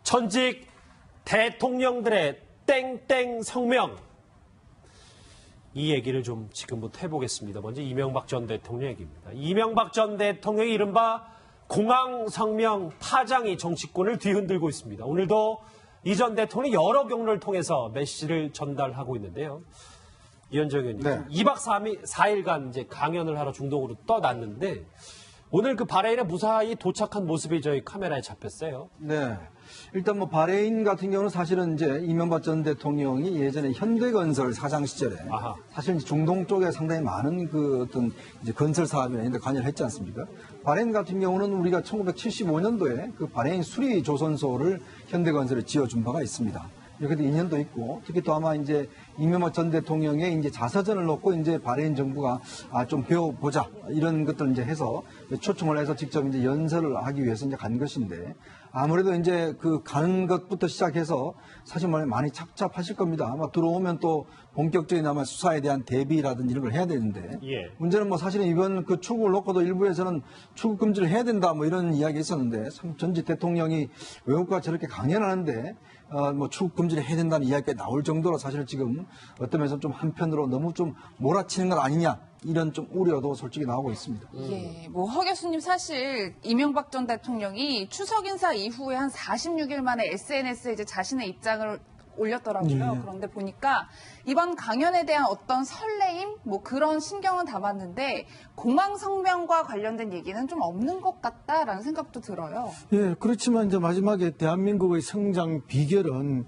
전직 대통령들의 땡땡 성명. 이 얘기를 좀 지금부터 해보겠습니다. 먼저 이명박 전 대통령 얘기입니다. 이명박 전 대통령이 이른바 공항성명 파장이 정치권을 뒤흔들고 있습니다. 오늘도 이 전 대통령이 여러 경로를 통해서 메시지를 전달하고 있는데요. 이현정 의원님, 네. 2박 4일간 이제 강연을 하러 중동으로 떠났는데 오늘 그 바레인에 무사히 도착한 모습이 저희 카메라에 잡혔어요. 네. 일단 뭐 바레인 같은 경우는 사실은 이제 이명박 전 대통령이 예전에 현대건설 사장 시절에 아하. 사실 중동 쪽에 상당히 많은 그 어떤 이제 건설 사업이나 이런 데 관여를 했지 않습니까? 바레인 같은 경우는 우리가 1975년도에 그 바레인 수리 조선소를 현대건설에 지어준 바가 있습니다. 이렇게 인연도 있고, 특히 또 아마 이제 이명박 전 대통령의 이제 자서전을 놓고 이제 바레인 정부가 좀 배워보자 이런 것들 이제 해서 초청을 해서 직접 이제 연설을 하기 위해서 이제 간 것인데, 아무래도 이제 그 가는 것부터 시작해서 사실 말하면 많이 착잡하실 겁니다. 아마 들어오면 또 본격적인 아마 수사에 대한 대비라든지 이런 걸 해야 되는데, 예. 문제는 뭐 사실은 이번 그 출국을 놓고도 일부에서는 출국 금지를 해야 된다 뭐 이런 이야기 있었는데, 참 전직 대통령이 외국과 저렇게 강연하는데 뭐 출국 금지를 해야 된다는 이야기가 나올 정도로 사실 지금 어떤 면에서 좀 한편으로 너무 좀 몰아치는 것 아니냐 이런 좀 우려도 솔직히 나오고 있습니다. 예, 뭐 허 교수님 사실 이명박 전 대통령이 추석 인사 이후에 한 46일 만에 SNS에 이제 자신의 입장을 올렸더라고요. 네. 그런데 보니까 이번 강연에 대한 어떤 설레임, 뭐 그런 신경은 담았는데 공항 성명과 관련된 얘기는 좀 없는 것 같다라는 생각도 들어요. 예, 그렇지만 이제 마지막에 대한민국의 성장 비결은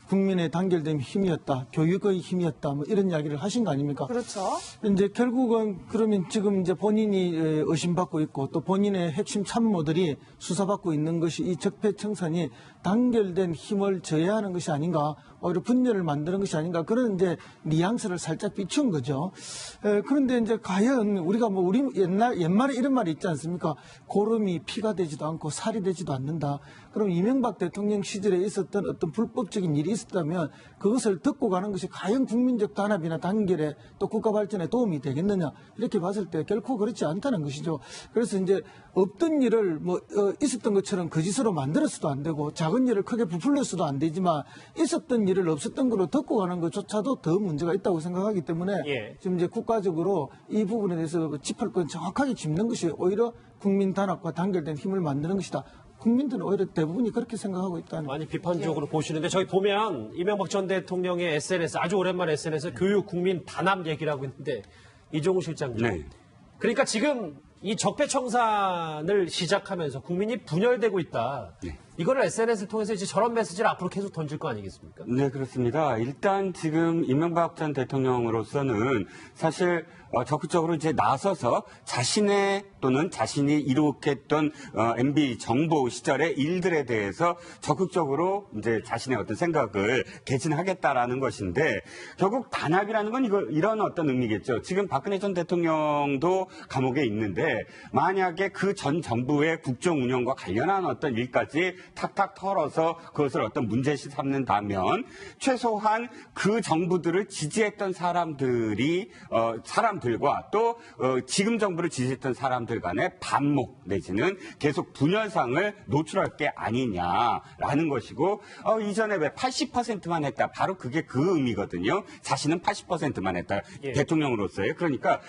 국민의 단결된 힘이었다, 교육의 힘이었다, 뭐 이런 이야기를 하신 거 아닙니까? 그렇죠. 이제 결국은 그러면 지금 이제 본인이 의심받고 있고 또 본인의 핵심 참모들이 수사받고 있는 것이 이 적폐청산이 단결된 힘을 저해하는 것이 아닌가, 오히려 분열을 만드는 것이 아닌가, 그런 이제 뉘앙스를 살짝 비춘 거죠. 그런데 이제 과연 우리가 뭐 우리 옛말에 이런 말이 있지 않습니까? 고름이 피가 되지도 않고 살이 되지도 않는다. 그럼 이명박 대통령 시절에 있었던 어떤 불법적인 일이 있었다면 그것을 듣고 가는 것이 과연 국민적 단합이나 단결에 또 국가 발전에 도움이 되겠느냐, 이렇게 봤을 때 결코 그렇지 않다는 것이죠. 그래서 이제 없던 일을 있었던 것처럼 거짓으로 만들어서도 안 되고 작은 일을 크게 부풀려서도 안 되지만 있었던 일을 없었던 걸로 듣고 가는 것조차도 더 문제가 있다고 생각하기 때문에 예. 지금 이제 국가적으로 이 부분에 대해서 짚을 건 정확하게 짚는 것이 오히려 국민 단합과 단결된 힘을 만드는 것이다. 국민들은 오히려 대부분이 그렇게 생각하고 있다는. 많이 비판적으로 보시는데 저희 보면 이명박 전 대통령의 SNS, 아주 오랜만에 SNS에 교육 국민 단합 얘기를 하고 있는데 이종우 실장님. 네. 그러니까 지금 이 적폐청산을 시작하면서 국민이 분열되고 있다. 네. 이거를 SNS를 통해서 이제 저런 메시지를 앞으로 계속 던질 거 아니겠습니까? 네, 그렇습니다. 일단 지금 이명박 전 대통령으로서는 사실 적극적으로 이제 나서서 자신의 또는 자신이 이룩했던 MB 정부 시절의 일들에 대해서 적극적으로 이제 자신의 어떤 생각을 개진하겠다라는 것인데, 결국 단합이라는 건 이런 어떤 의미겠죠. 지금 박근혜 전 대통령도 감옥에 있는데 만약에 그 전 정부의 국정 운영과 관련한 어떤 일까지 탁탁 털어서 그것을 어떤 문제시 삼는다면 최소한 그 정부들을 지지했던 사람들과 또 지금 정부를 지지했던 사람들 간의 반목 내지는 계속 분열상을 노출할 게 아니냐라는 것이고, 이전에 왜 80%만 했다, 바로 그게 그 의미거든요. 자신은 80%만 했다. 예. 대통령으로서요. 그러니까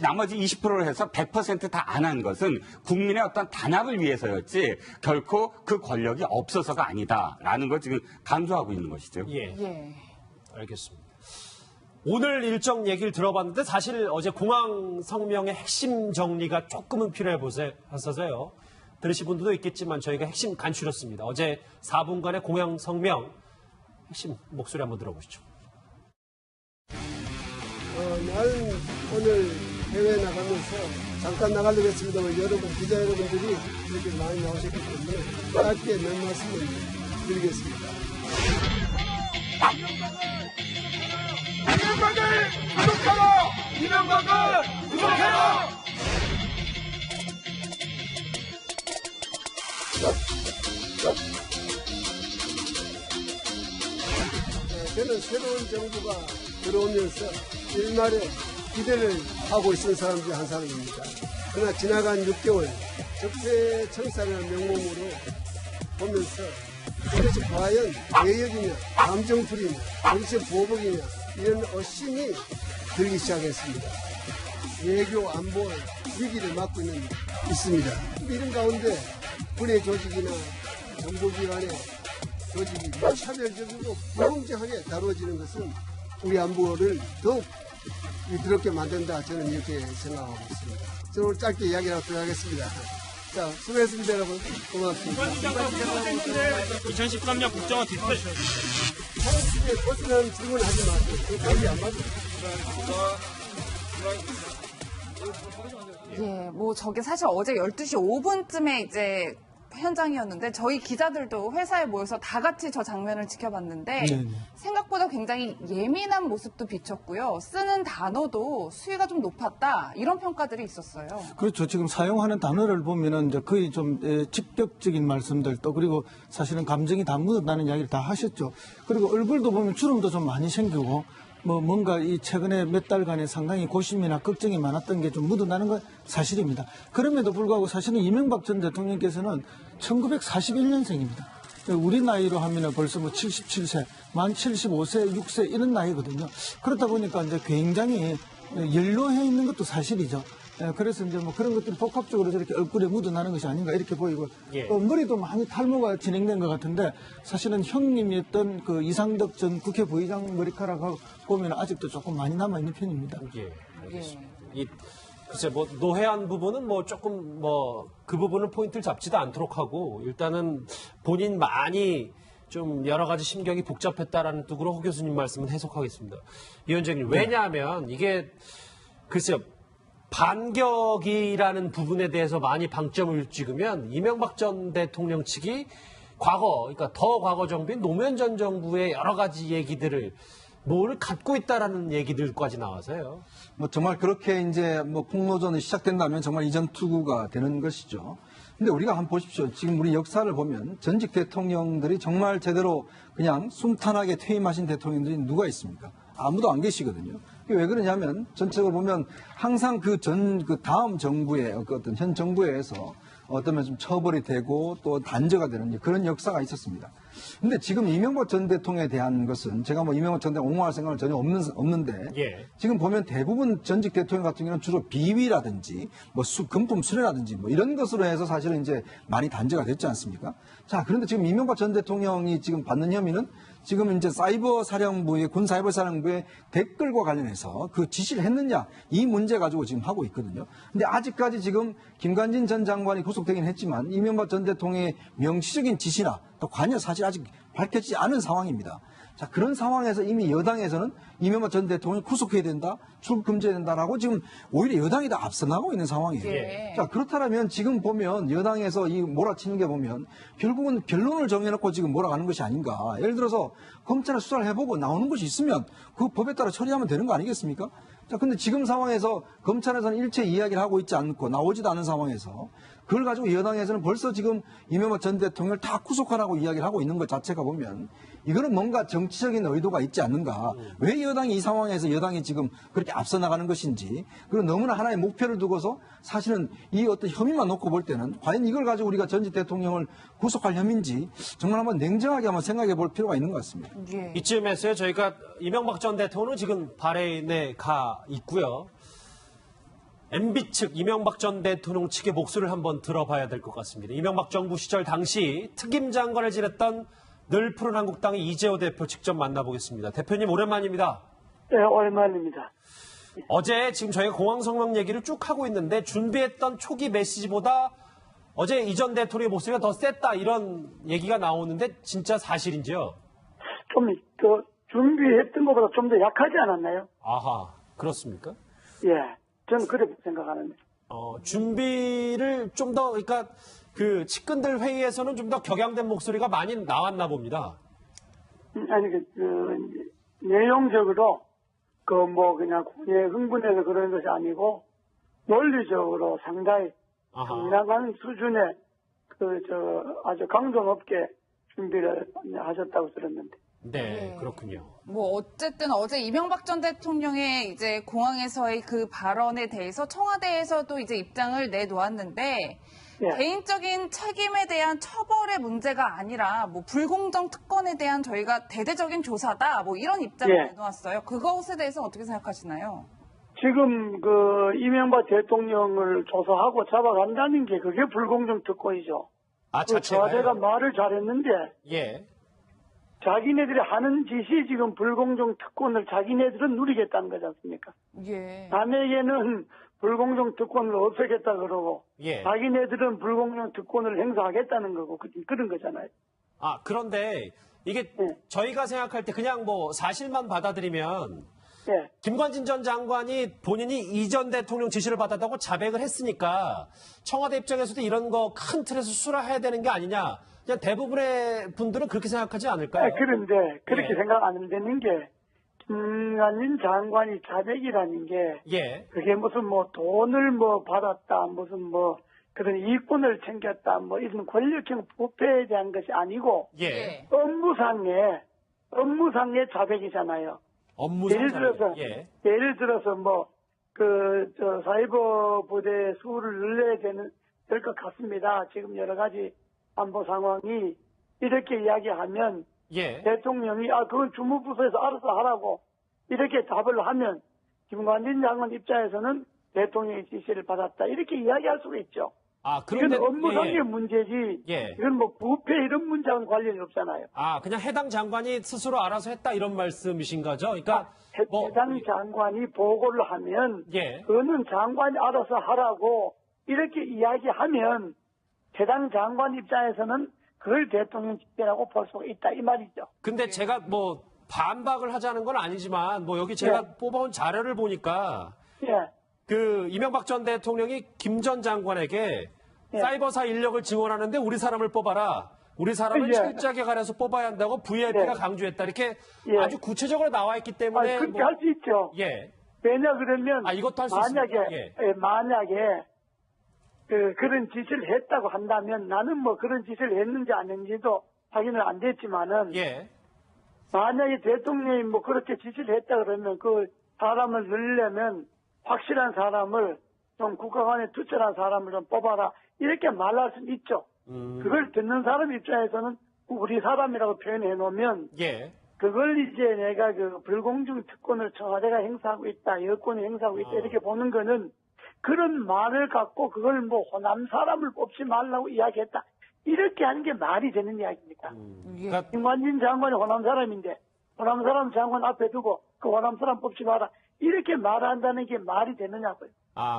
나머지 20%를 해서 100% 다 안 한 것은 국민의 어떤 단합을 위해서였지 결코 그 권력이 없어서가 아니다라는 걸 지금 강조하고 있는 것이죠. 예. 예. 알겠습니다. 오늘 일정 얘기를 들어봤는데 사실 어제 공항 성명의 핵심 정리가 조금은 필요해 보여서요. 들으신 분들도 있겠지만 저희가 핵심 간추렸습니다. 어제 4분간의 공항 성명 핵심 목소리 한번 들어보시죠. 나는 오늘 해외에 나가면서 잠깐 나가려고 했습니다만 여러분, 기자 여러분들이 이렇게 많이 나오셨기 때문에 짧게 몇 말씀을 드리겠습니다. 이명박을 구속하라! 이명박을 구속하라! 저는 새로운 정부가 들어오면서 일말에 기대를 하고 있는 사람 중 한 사람입니다. 그러나 지나간 6개월 적폐청산을 명목으로 보면서 그것이 과연 외역이냐, 감정풀이냐, 정치 보복이냐 이런 어신이 들기 시작했습니다. 외교 안보 위기를 맞고 있습니다. 이런 가운데 군의 조직이나 정보기관의 조직이 차별적이고 불공정하게 다루어지는 것은 우리 안보를 더욱 위태롭게 만든다. 저는 이렇게 생각하고 있습니다. 저는 오늘 짧게 이야기하고 들어가겠습니다. 자, 수고했습니다, 여러분. 고맙습니다. 2013년 국정화 뒷패 사람들이 벗어나는 질문 하지 마세요. 그 답이 안 맞아요. 예, 뭐 저게 사실 어제 12시 5분쯤에 이제 현장이었는데 저희 기자들도 회사에 모여서 다 같이 저 장면을 지켜봤는데 네네. 생각보다 굉장히 예민한 모습도 비쳤고요. 쓰는 단어도 수위가 좀 높았다. 이런 평가들이 있었어요. 그렇죠. 지금 사용하는 단어를 보면은 이제 거의 좀 직접적인 말씀들도 그리고 사실은 감정이 다 묻어나는 이야기를 다 하셨죠. 그리고 얼굴도 보면 주름도 좀 많이 생기고 뭐 뭔가 이 최근에 몇 달간에 상당히 고심이나 걱정이 많았던 게 좀 묻어나는 건 사실입니다. 그럼에도 불구하고 사실은 이명박 전 대통령께서는 1941년생입니다. 우리 나이로 하면은 벌써 뭐 77세, 만 75세, 6세 이런 나이거든요. 그렇다 보니까 이제 굉장히 연로해 있는 것도 사실이죠. 그래서 이제 뭐 그런 것들이 복합적으로 저렇게 얼굴에 묻어나는 것이 아닌가 이렇게 보이고 예. 또 머리도 많이 탈모가 진행된 것 같은데 사실은 형님이었던 그 이상덕 전 국회 부의장 머리카락하고 보면 아직도 조금 많이 남아있는 편입니다. 예, 알겠습니다. 글쎄, 뭐, 노회한 부분은 뭐 조금 뭐, 그 부분은 포인트를 잡지도 않도록 하고, 일단은 본인 많이 좀 여러 가지 심경이 복잡했다라는 뜻으로 허 교수님 말씀은 해석하겠습니다. 위원장님, 왜냐하면 이게, 글쎄요, 반격이라는 부분에 대해서 많이 방점을 찍으면 이명박 전 대통령 측이 과거, 그러니까 더 과거 정부인 노무현 전 정부의 여러 가지 얘기들을 뭘 갖고 있다라는 얘기들까지 나와서요. 뭐 정말 그렇게 이제 뭐 폭로전이 시작된다면 정말 이전 투구가 되는 것이죠. 근데 우리가 한번 보십시오. 지금 우리 역사를 보면 전직 대통령들이 정말 제대로 그냥 순탄하게 퇴임하신 대통령들이 누가 있습니까? 아무도 안 계시거든요. 왜 그러냐면 전체적으로 보면 항상 그 다음 정부의 어떤 현 정부에 의해서 어떤 면에서 좀 처벌이 되고 또 단죄가 되는 그런 역사가 있었습니다. 근데 지금 이명박 전 대통령에 대한 것은 제가 뭐 이명박 전 대통령 옹호할 생각은 전혀 없는데 예. 지금 보면 대부분 전직 대통령 같은 경우는 주로 비위라든지 뭐 금품 수뢰라든지 뭐 이런 것으로 해서 사실은 이제 많이 단죄가 됐지 않습니까? 자, 그런데 지금 이명박 전 대통령이 지금 받는 혐의는 지금 이제 군 사이버 사령부의 댓글과 관련해서 그 지시를 했느냐 이 문제 가지고 지금 하고 있거든요. 근데 아직까지 지금 김관진 전 장관이 구속되긴 했지만 이명박 전 대통령의 명시적인 지시나 또 관여 사실 아직 밝혀지지 않은 상황입니다. 자, 그런 상황에서 이미 여당에서는 이명박 전 대통령이 구속해야 된다, 출국 금지해야 된다라고 지금 오히려 여당이 다 앞서 나가고 있는 상황이에요. 예. 자, 그렇다면 지금 보면 여당에서 이 몰아치는 게 보면 결국은 변론을 정해놓고 지금 몰아가는 것이 아닌가. 예를 들어서 검찰에 수사를 해보고 나오는 것이 있으면 그 법에 따라 처리하면 되는 거 아니겠습니까? 자, 근데 지금 상황에서 검찰에서는 일체 이야기를 하고 있지 않고 나오지도 않은 상황에서 그걸 가지고 여당에서는 벌써 지금 이명박 전 대통령을 다 구속하라고 이야기를 하고 있는 것 자체가 보면 이거는 뭔가 정치적인 의도가 있지 않는가. 왜 여당이 이 상황에서 여당이 지금 그렇게 앞서 나가는 것인지 그리고 너무나 하나의 목표를 두고서 사실은 이 어떤 혐의만 놓고 볼 때는 과연 이걸 가지고 우리가 전직 대통령을 구속할 혐의인지 정말 한번 냉정하게 한번 생각해 볼 필요가 있는 것 같습니다. 예. 이쯤에서요, 저희가 이명박 전 대통령은 지금 바레인에 가 있고요. MB 측, 이명박 전 대통령 측의 목소리를 한번 들어봐야 될 것 같습니다. 이명박 정부 시절 당시 특임 장관을 지냈던 늘 푸른 한국당의 이재호 대표 직접 만나보겠습니다. 대표님 오랜만입니다. 네, 오랜만입니다. 어제 지금 저희가 공항성명 얘기를 쭉 하고 있는데 준비했던 초기 메시지보다 어제 이전 대통령의 목소리가 더 셌다 이런 얘기가 나오는데 진짜 사실인지요? 좀 더 준비했던 것보다 좀 더 약하지 않았나요? 아하, 그렇습니까? 예, 저는 그렇게 생각하는데. 준비를 좀 더, 그러니까 그 측근들 회의에서는 좀 더 격양된 목소리가 많이 나왔나 봅니다. 아니, 내용적으로, 그냥 흥분해서 그런 것이 아니고, 논리적으로 상당히 상당한 수준의, 아주 강도 높게 준비를 하셨다고 들었는데. 네, 그렇군요. 뭐 어쨌든 어제 이명박 전 대통령의 이제 공항에서의 그 발언에 대해서 청와대에서도 이제 입장을 내놓았는데 예. 개인적인 책임에 대한 처벌의 문제가 아니라 뭐 불공정 특권에 대한 저희가 대대적인 조사다 뭐 이런 입장을 예. 내놓았어요. 그것에 대해서 어떻게 생각하시나요? 지금 그 이명박 대통령을 조사하고 잡아간다는 게 그게 불공정 특권이죠. 아, 그 청와대가 자체가요? 말을 잘했는데 예. 자기네들이 하는 짓이 지금 불공정 특권을 자기네들은 누리겠다는 거지 않습니까? 예. 남에게는 불공정 특권을 없애겠다 그러고 예. 자기네들은 불공정 특권을 행사하겠다는 거고 그런 거잖아요. 아, 그런데 이게 예. 저희가 생각할 때 그냥 뭐 사실만 받아들이면 예. 김관진 전 장관이 본인이 이전 대통령 지시를 받았다고 자백을 했으니까 청와대 입장에서도 이런 거 큰 틀에서 수사해야 되는 게 아니냐. 그냥 대부분의 분들은 그렇게 생각하지 않을까요? 그런데 그렇게 예. 생각 안 되는 게 김관진 장관이 자백이라는 게 예. 그게 무슨 뭐 돈을 뭐 받았다 무슨 뭐 그런 이권을 챙겼다 뭐 이런 권력형 부패에 대한 것이 아니고 예. 업무상의 자백이잖아요. 업무상 예를 들어서 자백. 예. 예를 들어서 뭐 사이버 부대 수를 늘려야 될 것 같습니다. 지금 여러 가지 안보 상황이 이렇게 이야기하면 예. 대통령이 그건 주무부서에서 알아서 하라고 이렇게 답을 하면 김관진 장관 입장에서는 대통령의 지시를 받았다 이렇게 이야기할 수가 있죠. 아, 이건 그런데 업무상의 예, 예. 문제지 예. 이건 뭐 부패 이런 문제하고는 관련이 없잖아요. 아, 그냥 해당 장관이 스스로 알아서 했다 이런 말씀이신 거죠? 그러니까 뭐 해당 장관이 보고를 하면 예. 그거는 장관이 알아서 하라고 이렇게 이야기하면 해당 장관 입장에서는 그걸 대통령 직계라고 볼 수가 있다 이 말이죠. 근데 제가 뭐 반박을 하자는 건 아니지만 뭐 여기 제가 예. 뽑아온 자료를 보니까 예. 그 이명박 전 대통령이 김 전 장관에게 예. 사이버사 인력을 증원하는데 우리 사람을 뽑아라. 우리 사람을 예. 철저하게 가려서 뽑아야 한다고 VIP가 예. 강조했다. 이렇게 예. 아주 구체적으로 나와 있기 때문에 그렇게 뭐- 할 수 있죠. 예. 왜냐 그러면 이것도 할수 만약에 있습니다. 만약에 그런 짓을 했다고 한다면 나는 뭐 그런 짓을 했는지 안 했는지도 확인은 안 됐지만은 예. 만약에 대통령이 뭐 그렇게 지시를 했다 그러면 그 사람을 늘려면 확실한 사람을 좀 국가관에 투철한 사람을 좀 뽑아라 이렇게 말할 수는 있죠. 그걸 듣는 사람 입장에서는 우리 사람이라고 표현해 놓으면 예. 그걸 이제 내가 그 불공정 특권을 청와대가 행사하고 있다, 여권이 행사하고 있다 이렇게 보는 거는 그런 말을 갖고 그걸 뭐 호남 사람을 뽑지 말라고 이야기했다. 이렇게 하는 게 말이 되는 이야기입니까? 예. 그러니까 김관진 장관이 호남 사람인데 호남 사람 장관 앞에 두고 그 호남 사람 뽑지 마라. 이렇게 말한다는 게 말이 되느냐고요.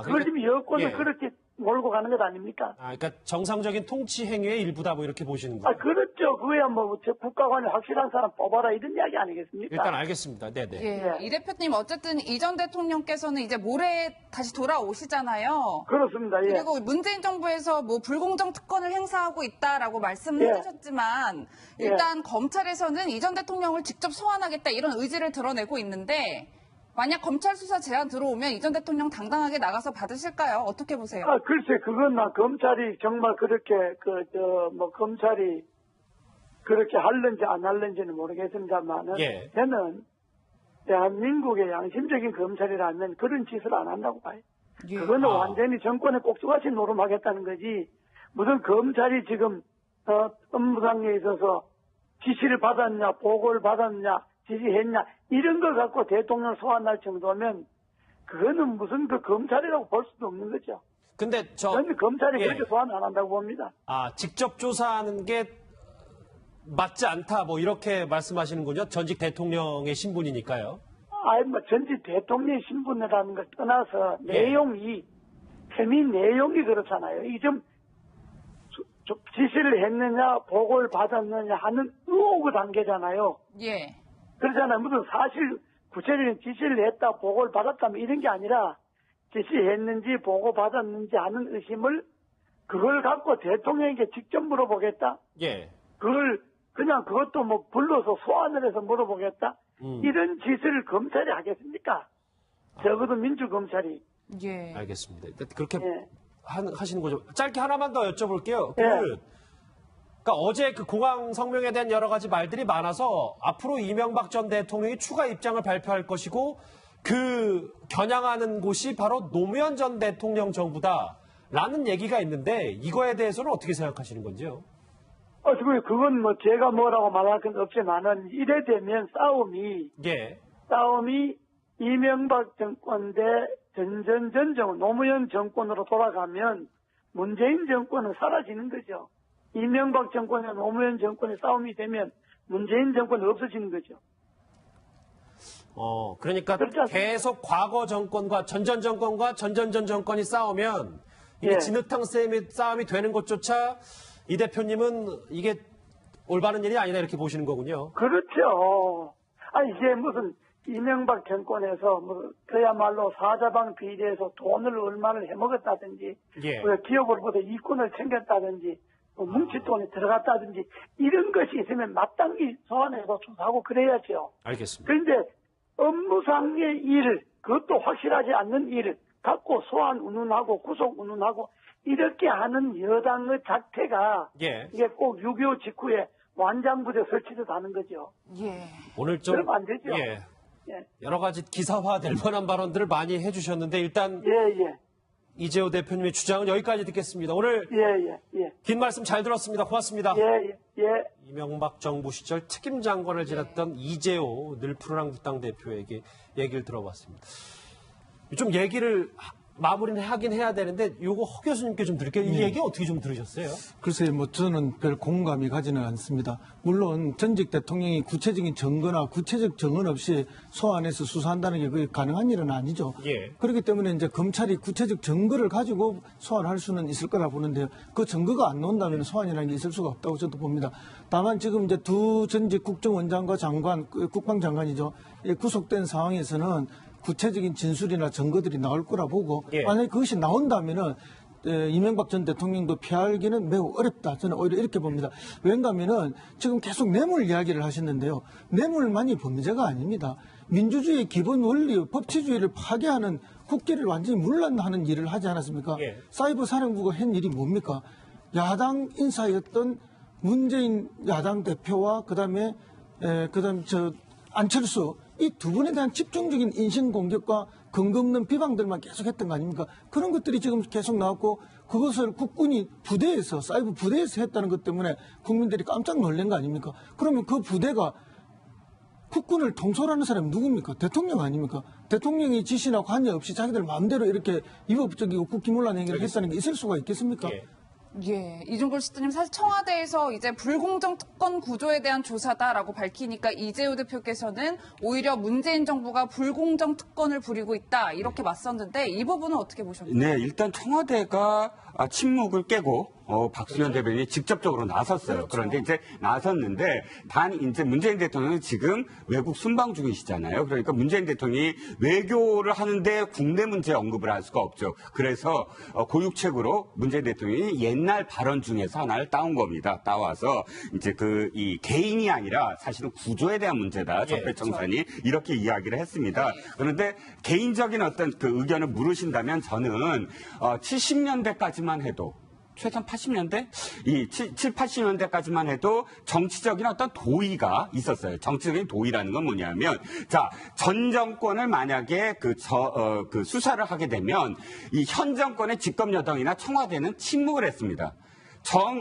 그걸 지금 여권을 예. 그렇게 몰고 가는 것 아닙니까? 그러니까 정상적인 통치 행위의 일부다 뭐 이렇게 보시는군요. 그렇죠. 그거야 뭐 국가관에 확실한 사람 뽑아라 이런 이야기 아니겠습니까? 일단 알겠습니다. 네네. 예. 이 대표님 어쨌든 이전 대통령께서는 이제 모레 다시 돌아오시잖아요. 그렇습니다. 예. 그리고 문재인 정부에서 뭐 불공정 특권을 행사하고 있다라고 말씀을 예. 해주셨지만 일단 검찰에서는 이전 대통령을 직접 소환하겠다 이런 의지를 드러내고 있는데 만약 검찰 수사 제안 들어오면 이전 대통령 당당하게 나가서 받으실까요? 어떻게 보세요? 글쎄, 그건 검찰이 정말 그렇게, 검찰이 그렇게 할는지 안 할는지는 모르겠습니다만은, 예. 저는 대한민국의 양심적인 검찰이라면 그런 짓을 안 한다고 봐요. 예. 그거는 완전히 정권에 꼭두가시 노름하겠다는 거지, 무슨 검찰이 지금, 업무상에 있어서 지시를 받았냐, 보고를 받았냐, 지시했냐, 이런 걸 갖고 대통령 소환할 정도면, 그거는 무슨 그 검찰이라고 볼 수도 없는 거죠. 근데 저는 검찰이 예. 그렇게 소환 안 한다고 봅니다. 직접 조사하는 게 맞지 않다 뭐 이렇게 말씀하시는군요. 전직 대통령의 신분이니까요. 전직 대통령 신분이라는 걸 떠나서 예. 내용이, 혐의 내용이 그렇잖아요. 이게 좀 지시를 했느냐, 보고를 받았느냐 하는 의혹의 단계잖아요. 예. 그러잖아요. 무슨 사실 구체적인 지시를 했다, 보고를 받았다, 이런 게 아니라 지시했는지 보고 받았는지 하는 의심을 그걸 갖고 대통령에게 직접 물어보겠다. 예. 그걸 그냥 그것도 뭐 불러서 소환을 해서 물어보겠다. 이런 짓을 검찰이 하겠습니까? 적어도 민주검찰이. 예. 알겠습니다. 그렇게 예. 하시는 거죠. 짧게 하나만 더 여쭤볼게요. 예. 그러니까 어제 그 공항 성명에 대한 여러 가지 말들이 많아서 앞으로 이명박 전 대통령이 추가 입장을 발표할 것이고 그 겨냥하는 곳이 바로 노무현 전 대통령 정부다. 라는 얘기가 있는데 이거에 대해서는 어떻게 생각하시는 건지요? 그건 뭐 제가 뭐라고 말할 건 없지만은 이래 되면 예. 싸움이 이명박 정권 대 전전전정 노무현 정권으로 돌아가면 문재인 정권은 사라지는 거죠. 이명박 정권과 노무현 정권의 싸움이 되면 문재인 정권은 없어지는 거죠. 그러니까 그렇지 않습니까? 계속 과거 정권과 전전 정권과 전전전 정권이 싸우면 이게 예. 진흙탕 싸움이 되는 것조차 이 대표님은 이게 올바른 일이 아니다 이렇게 보시는 거군요. 그렇죠. 이제 무슨 이명박 정권에서 뭐 그야말로 사자방 비리에서 돈을 얼마를 해먹었다든지 예. 기업으로부터 이권을 챙겼다든지 뭉칫돈이 들어갔다든지 이런 것이 있으면 마땅히 소환해서 조사하고 그래야죠. 알겠습니다. 그런데 업무상의 일, 그것도 확실하지 않는 일을 갖고 소환 운운하고 구속 운운하고 이렇게 하는 여당의 자태가 예. 이게 꼭 6.25 직후에 완장부대 설치듯 하는 거죠. 예. 오늘 좀 그러면 안 되죠. 예. 예, 여러 가지 기사화될 만한 발언들을 많이 해주셨는데 일단 예. 이재호 대표님의 주장은 여기까지 듣겠습니다. 오늘 예. 긴 말씀 잘 들었습니다. 고맙습니다. 예. 이명박 정부 시절 책임 장관을 지냈던 이재호 늘푸른한국당 대표에게 얘기를 들어봤습니다. 좀 얘기를 마무리는 하긴 해야 되는데 요거 허 교수님께 좀 드릴게요. 이 얘기 어떻게 좀 들으셨어요? 글쎄요, 뭐 저는 별 공감이 가지는 않습니다. 물론 전직 대통령이 구체적인 증거나 구체적 증언 없이 소환해서 수사한다는 게 그게 가능한 일은 아니죠. 예. 그렇기 때문에 이제 검찰이 구체적 증거를 가지고 소환할 수는 있을 거라 보는데요. 그 증거가 안 나온다면 소환이라는 게 있을 수가 없다고 저도 봅니다. 다만 지금 이제 두 전직 국정원장과 장관, 국방장관이죠. 구속된 상황에서는 구체적인 진술이나 증거들이 나올 거라 보고 예. 만약에 그것이 나온다면은 이명박 전 대통령도 피하기는 매우 어렵다. 저는 오히려 이렇게 봅니다. 왜냐하면은 지금 계속 뇌물 이야기를 하셨는데요. 뇌물만이 범죄가 아닙니다. 민주주의의 기본 원리, 법치주의를 파괴하는 국기를 완전히 문란하는 일을 하지 않았습니까? 예. 사이버 사령부가 한 일이 뭡니까? 야당 인사였던 문재인 야당 대표와 그다음 안철수 이 두 분에 대한 집중적인 인신 공격과 근거 없는 비방들만 계속했던 거 아닙니까? 그런 것들이 지금 계속 나왔고 그것을 국군이 부대에서 사이버 부대에서 했다는 것 때문에 국민들이 깜짝 놀란 거 아닙니까? 그러면 그 부대가 국군을 통솔하는 사람이 누굽니까? 대통령 아닙니까? 대통령이 지시나 관여 없이 자기들 마음대로 이렇게 위법적이고 국기문란 행위를 했다는 게 있을 수가 있겠습니까? 예. 예, 이종걸 시장님 사실 청와대에서 이제 불공정 특권 구조에 대한 조사다라고 밝히니까 이재호 대표께서는 오히려 문재인 정부가 불공정 특권을 부리고 있다 이렇게 맞섰는데 이 부분은 어떻게 보셨나요? 네, 일단 청와대가 침묵을 깨고 박수현 대변인이 직접적으로 나섰어요. 그런데 이제 나섰는데 단 이제 문재인 대통령은 지금 외국 순방 중이시잖아요. 그러니까 문재인 대통령이 외교를 하는데 국내 문제 언급을 할 수가 없죠. 그래서 고육책으로 문재인 대통령이 옛날 발언 중에서 하나를 따온 겁니다. 따와서 이제 이 개인이 아니라 사실은 구조에 대한 문제다. 적폐청산이 이렇게 이야기를 했습니다. 그런데 개인적인 어떤 그 의견을 물으신다면 저는 70년대까지만 해도 최소한 80년대? 80년대까지만 해도 정치적인 어떤 도의가 있었어요. 정치적인 도의라는 건 뭐냐면, 자, 전 정권을 만약에 그 수사를 하게 되면 이 현 정권의 집권 여당이나 청와대는 침묵을 했습니다.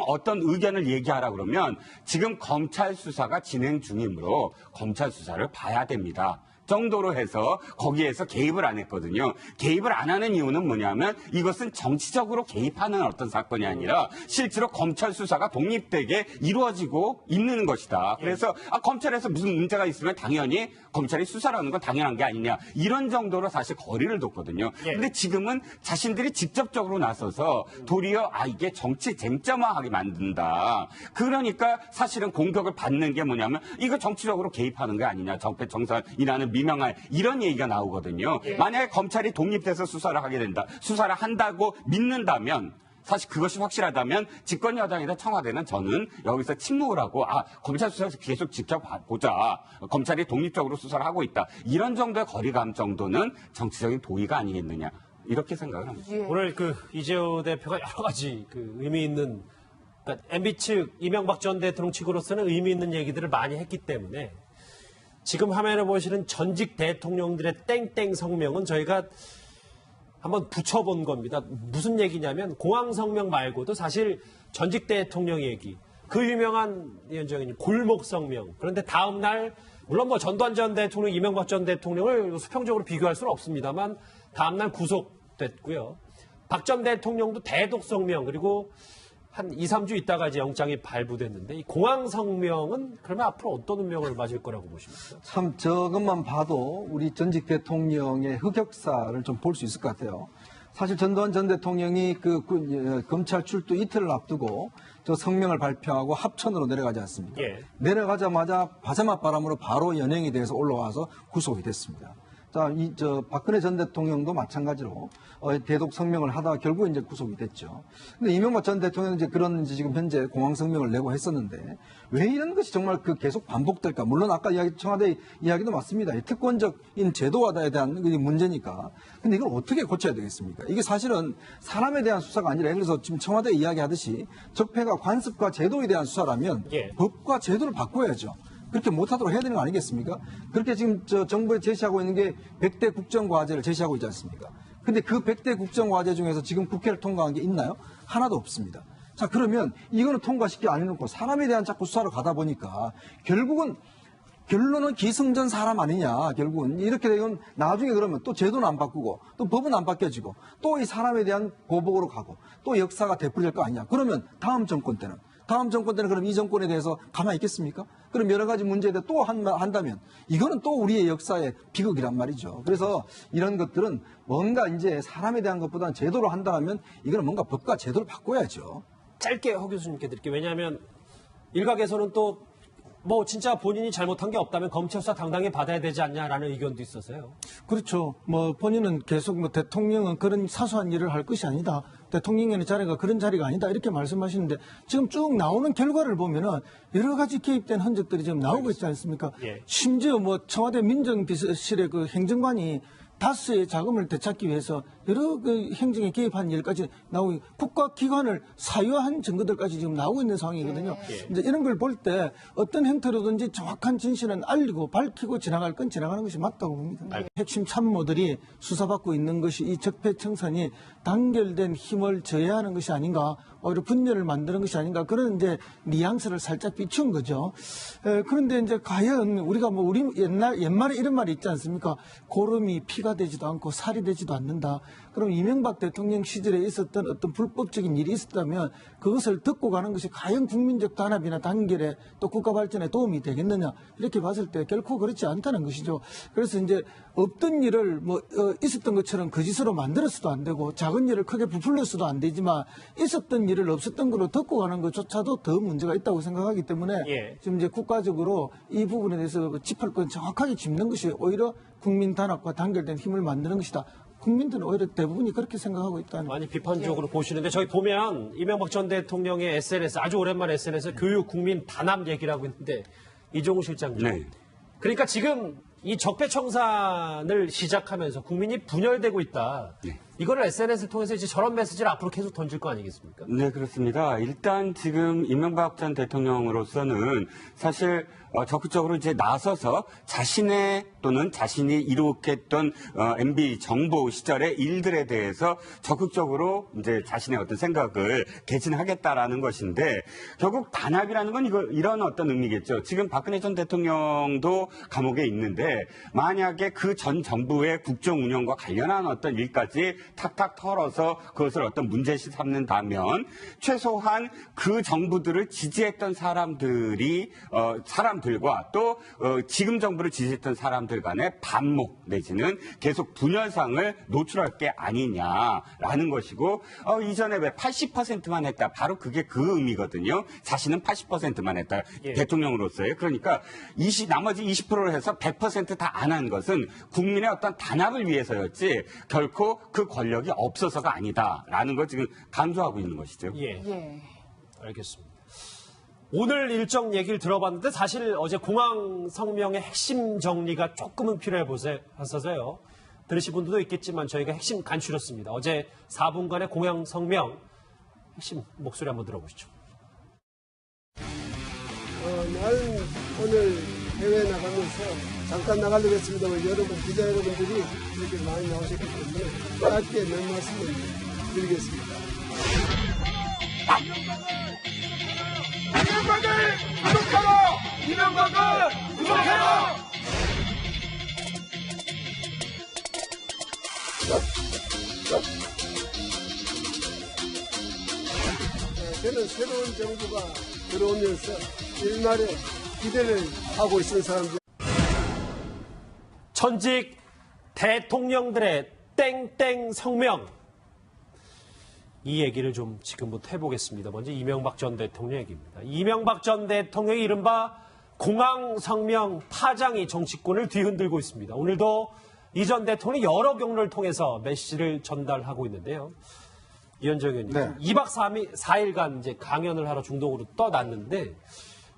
어떤 의견을 얘기하라 그러면 지금 검찰 수사가 진행 중이므로 검찰 수사를 봐야 됩니다. 정도로 해서 거기에서 개입을 안 했거든요. 개입을 안 하는 이유는 뭐냐면 이것은 정치적으로 개입하는 어떤 사건이 아니라 실제로 검찰 수사가 독립되게 이루어지고 있는 것이다. 그래서 검찰에서 무슨 문제가 있으면 당연히 검찰이 수사를 하는 건 당연한 게 아니냐. 이런 정도로 사실 거리를 뒀거든요. 근데 지금은 자신들이 직접적으로 나서서 도리어 이게 정치 쟁점화하게 만든다. 그러니까 사실은 공격을 받는 게 뭐냐면 이거 정치적으로 개입하는 게 아니냐. 적폐청산이라는 미명한 이런 얘기가 나오거든요. 만약에 검찰이 독립돼서 수사를 하게 된다. 수사를 한다고 믿는다면 사실 그것이 확실하다면 집권 여당이나 청와대는 저는 여기서 침묵을 하고 검찰 수사에서 계속 지켜보자. 검찰이 독립적으로 수사를 하고 있다. 이런 정도의 거리감 정도는 정치적인 도의가 아니겠느냐. 이렇게 생각을 합니다. 오늘 이재호 대표가 여러 가지 의미 있는 그러니까 MB 측 이명박 전 대통령 측으로서는 의미 있는 얘기들을 많이 했기 때문에 지금 화면에 보시는 전직 대통령들의 땡땡 성명은 저희가 한번 붙여본 겁니다. 무슨 얘기냐면 공항성명 말고도 사실 전직 대통령 얘기, 그 유명한 위원장님 골목성명. 그런데 다음 날 물론 뭐 전두환 전 대통령, 이명박 전 대통령을 수평적으로 비교할 수는 없습니다만 다음 날 구속됐고요. 박 전 대통령도 대독성명, 그리고 한 2, 3주 있다가 이제 영장이 발부됐는데 이 공항성명은 그러면 앞으로 어떤 운명을 맞을 거라고 보십니까? 참 저것만 봐도 우리 전직 대통령의 흑역사를 좀 볼 수 있을 것 같아요. 사실 전두환 전 대통령이 검찰 출두 이틀을 앞두고 저 성명을 발표하고 합천으로 내려가지 않습니까? 예. 내려가자마자 바자막 바람으로 바로 연행이 돼서 올라와서 구속이 됐습니다. 자, 박근혜 전 대통령도 마찬가지로 대독 성명을 하다가 결국 이제 구속이 됐죠. 근데 이명박 전 대통령은 이제 그런 이제 지금 현재 공항 성명을 내고 했었는데 왜 이런 것이 정말 계속 반복될까? 물론 아까 청와대 이야기도 맞습니다. 이 특권적인 제도화에 대한 문제니까. 근데 이걸 어떻게 고쳐야 되겠습니까? 이게 사실은 사람에 대한 수사가 아니라 그래서 지금 청와대 이야기하듯이 적폐가 관습과 제도에 대한 수사라면 예. 법과 제도를 바꿔야죠. 그렇게 못하도록 해야 되는 거 아니겠습니까? 그렇게 지금 정부에 제시하고 있는 게 100대 국정과제를 제시하고 있지 않습니까? 근데 그 100대 국정과제 중에서 지금 국회를 통과한 게 있나요? 하나도 없습니다. 자, 그러면 이거는 통과시키지 않아놓고 사람에 대한 자꾸 수사로 가다 보니까 결론은 기승전 사람 아니냐, 결국은. 이렇게 되면 나중에 그러면 또 제도는 안 바꾸고 또 법은 안 바뀌어지고 또 이 사람에 대한 보복으로 가고 또 역사가 되풀이될 거 아니냐. 그러면 다음 정권 때는 그럼 이 정권에 대해서 가만히 있겠습니까? 그럼 여러 가지 문제에 대해 또 한다면 이거는 또 우리의 역사의 비극이란 말이죠. 그래서 이런 것들은 뭔가 이제 사람에 대한 것보다는 제도로 한다면 이거는 뭔가 법과 제도를 바꿔야죠. 짧게 허 교수님께 드릴게요. 왜냐하면 일각에서는 또 뭐 진짜 본인이 잘못한 게 없다면 검찰 수사 당당히 받아야 되지 않냐라는 의견도 있어서요. 그렇죠. 뭐 본인은 계속 뭐 대통령은 그런 사소한 일을 할 것이 아니다. 대통령의 자리가 그런 자리가 아니다. 이렇게 말씀하시는데 지금 쭉 나오는 결과를 보면은 여러 가지 개입된 흔적들이 지금 나오고 있지 않습니까? 예. 심지어 뭐 청와대 민정비서실의 그 행정관이 다스의 자금을 되찾기 위해서 여러 그 행정에 개입한 일까지 나오고 국가기관을 사유한 증거들까지 지금 나오고 있는 상황이거든요. 이제 이런 걸 볼 때 어떤 형태로든지 정확한 진실은 알리고 밝히고 지나갈 건 지나가는 것이 맞다고 봅니다. 핵심 참모들이 수사받고 있는 것이 이 적폐청산이 단결된 힘을 저해하는 것이 아닌가, 오히려 분열을 만드는 것이 아닌가, 그런 이제 뉘앙스를 살짝 비춘 거죠. 그런데 이제 과연 우리가 뭐 우리 옛말에 이런 말이 있지 않습니까? 고름이 피가 되지도 않고 살이 되지도 않는다. 그럼 이명박 대통령 시절에 있었던 어떤 불법적인 일이 있었다면 그것을 듣고 가는 것이 과연 국민적 단합이나 단결에 또 국가 발전에 도움이 되겠느냐, 이렇게 봤을 때 결코 그렇지 않다는 것이죠. 그래서 이제 없던 일을 있었던 것처럼 거짓으로 만들어서도 안 되고 작은 일을 크게 부풀려서도 안 되지만 있었던 일을 없었던 걸로 듣고 가는 것조차도 더 문제가 있다고 생각하기 때문에 예. 지금 이제 국가적으로 이 부분에 대해서 짚을 건 정확하게 짚는 것이 오히려 국민 단합과 단결된 힘을 만드는 것이다. 국민들은 오히려 대부분이 그렇게 생각하고 있다는. 많이 비판적으로 보시는데 저희 보면 이명박 전 대통령의 SNS, 아주 오랜만에 SNS 교육 국민 단합 얘기를 하고 있는데 이종우 실장님. 네. 그러니까 지금 이 적폐청산을 시작하면서 국민이 분열되고 있다. 네. 이거를 SNS를 통해서 이제 저런 메시지를 앞으로 계속 던질 거 아니겠습니까? 네, 그렇습니다. 일단 지금 이명박 전 대통령으로서는 사실 적극적으로 이제 나서서 자신의 또는 자신이 이룩했던 MB 정보 시절의 일들에 대해서 적극적으로 이제 자신의 어떤 생각을 개진하겠다라는 것인데 결국 단합이라는 건 이런 어떤 의미겠죠. 지금 박근혜 전 대통령도 감옥에 있는데 만약에 그 전 정부의 국정 운영과 관련한 어떤 일까지 탁탁 털어서 그것을 어떤 문제시 삼는다면 최소한 그 정부들을 지지했던 사람들과 또 지금 정부를 지지했던 사람들 간의 반목 내지는 계속 분열상을 노출할 게 아니냐라는 것이고 이전에 왜 80%만 했다. 바로 그게 그 의미거든요. 자신은 80%만 했다. 예. 대통령으로서요. 그러니까 나머지 20%를 해서 100% 다 안 한 것은 국민의 어떤 단합을 위해서였지 결코 그 권력이 없어서가 아니다라는 걸 지금 강조하고 있는 것이죠. 예. 예. 알겠습니다. 오늘 일정 얘기를 들어봤는데 사실 어제 공항 성명의 핵심 정리가 조금은 필요해 보셔서요. 들으신 분들도 있겠지만 저희가 핵심 간추렸습니다. 어제 4분간의 공항 성명 핵심 목소리 한번 들어보시죠. 나는 오늘 해외 나가면서 잠깐 나가려고 했습니다만 여러분, 기자 여러분들이 이렇게 많이 나오셨기 때문에 짧게 몇 말씀을 드리겠습니다. 이명박을 구속하라! 이명박을 구속하라! 저는 새로운 정부가 들어오면서 일말에 기대를 하고 있는 사람들. 전직 대통령들의 땡땡 성명. 이 얘기를 좀 지금부터 해보겠습니다. 먼저 이명박 전 대통령 얘기입니다. 이명박 전 대통령의 이른바 공항성명 파장이 정치권을 뒤흔들고 있습니다. 오늘도 이 전 대통령이 여러 경로를 통해서 메시지를 전달하고 있는데요. 이현정 의원님, 네. 2박 4일간 이제 강연을 하러 중동으로 떠났는데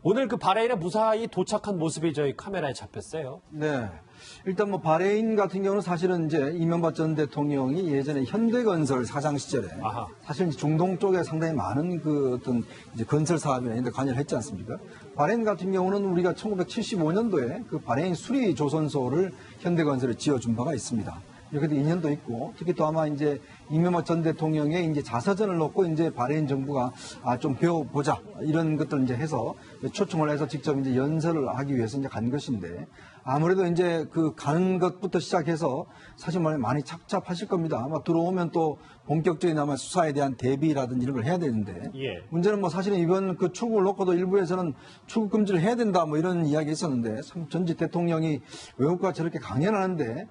오늘 그 바레인에 무사히 도착한 모습이 저희 카메라에 잡혔어요. 네. 일단 뭐 바레인 같은 경우는 사실은 이제 이명박 전 대통령이 예전에 현대건설 사장 시절에 아하. 사실 이제 중동 쪽에 상당히 많은 그 어떤 이제 건설 사업이나 이런 데 관여를 했지 않습니까? 바레인 같은 경우는 우리가 1975년도에 그 바레인 수리 조선소를 현대건설에 지어준 바가 있습니다. 이렇게도 인연도 있고, 특히 또 아마 이제 이명박 전 대통령의 이제 자서전을 놓고 이제 바레인 정부가 좀 배워보자 이런 것들 이제 해서 초청을 해서 직접 이제 연설을 하기 위해서 이제 간 것인데, 아무래도 이제 그 가는 것부터 시작해서 사실 말해 많이 착잡하실 겁니다. 아마 들어오면 또 본격적인 아마 수사에 대한 대비라든지 이런 걸 해야 되는데, 예. 문제는 뭐 사실은 이번 그 출국을 놓고도 일부에서는 출국 금지를 해야 된다 뭐 이런 이야기 있었는데, 참 전직 대통령이 외국과 저렇게 강연하는데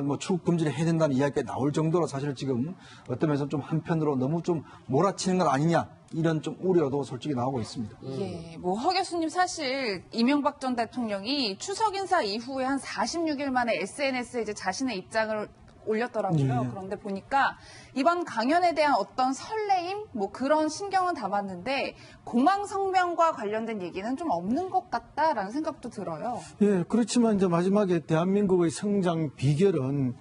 뭐 출국 금지를 해야 된다는 이야기가 나올 정도로 사실 지금 어떤 면에서 좀 한편으로 너무 좀 몰아치는 건 아니냐 이런 좀 우려도 솔직히 나오고 있습니다. 예, 뭐 허 교수님 사실 이명박 전 대통령이 추석 인사 이후에 한 46일 만에 SNS에 이제 자신의 입장을 올렸더라고요. 그런데 보니까 이번 강연에 대한 어떤 설레임, 뭐 그런 신경은 담았는데 공항 성명과 관련된 얘기는 좀 없는 것 같다라는 생각도 들어요. 예, 그렇지만 이제 마지막에 대한민국의 성장 비결은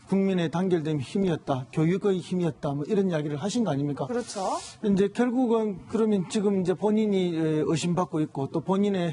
국민의 단결된 힘이었다, 교육의 힘이었다, 뭐 이런 이야기를 하신 거 아닙니까? 그렇죠. 이제 결국은 그러면 지금 이제 본인이 의심받고 있고 또 본인의